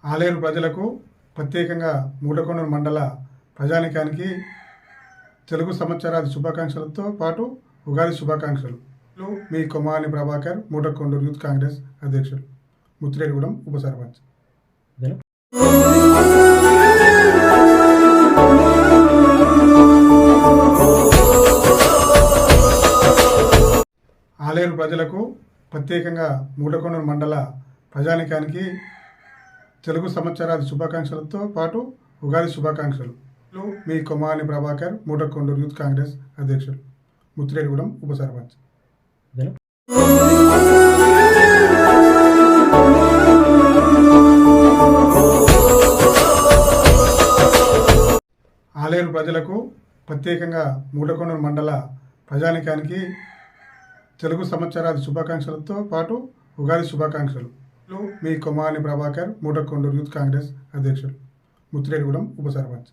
ఆలేరు ప్రజలకు ప్రత్యేకంగా మూటకొండూరు మండల ప్రజానికానికి తెలుగు సంవత్సరాది శుభాకాంక్షలతో పాటు ఉగాది శుభాకాంక్షలు. మీ కొమాని ప్రభాకర్, మూటకొండూరు యూత్ కాంగ్రెస్ అధ్యక్షులు, ముత్తిరెడ్డిగూడెం ఉప సర్పంచ్. ఆలేరు ప్రజలకు ప్రత్యేకంగా మూటకొండూరు మండల ప్రజానికానికి తెలుగు సంవత్సరాది శుభాకాంక్షలతో పాటు ఉగాది శుభాకాంక్షలు. మీ కొమాని ప్రభాకర్, మూటకొండూరు యూత్ కాంగ్రెస్ అధ్యక్షులు, ముత్తిరెడ్డిగూడెం ఉప సర్పంచ్. ఆలేరు ప్రజలకు ప్రత్యేకంగా మూటకొండూరు మండల ప్రజానికానికి తెలుగు సంవత్సరాది శుభాకాంక్షలతో పాటు ఉగాది శుభాకాంక్షలు. మీ కొమాని ప్రభాకర్, మూటకొండూరు యూత్ కాంగ్రెస్ అధ్యక్షులు, ముత్తిరెడ్డిగూడెం ఉప సర్పంచ్.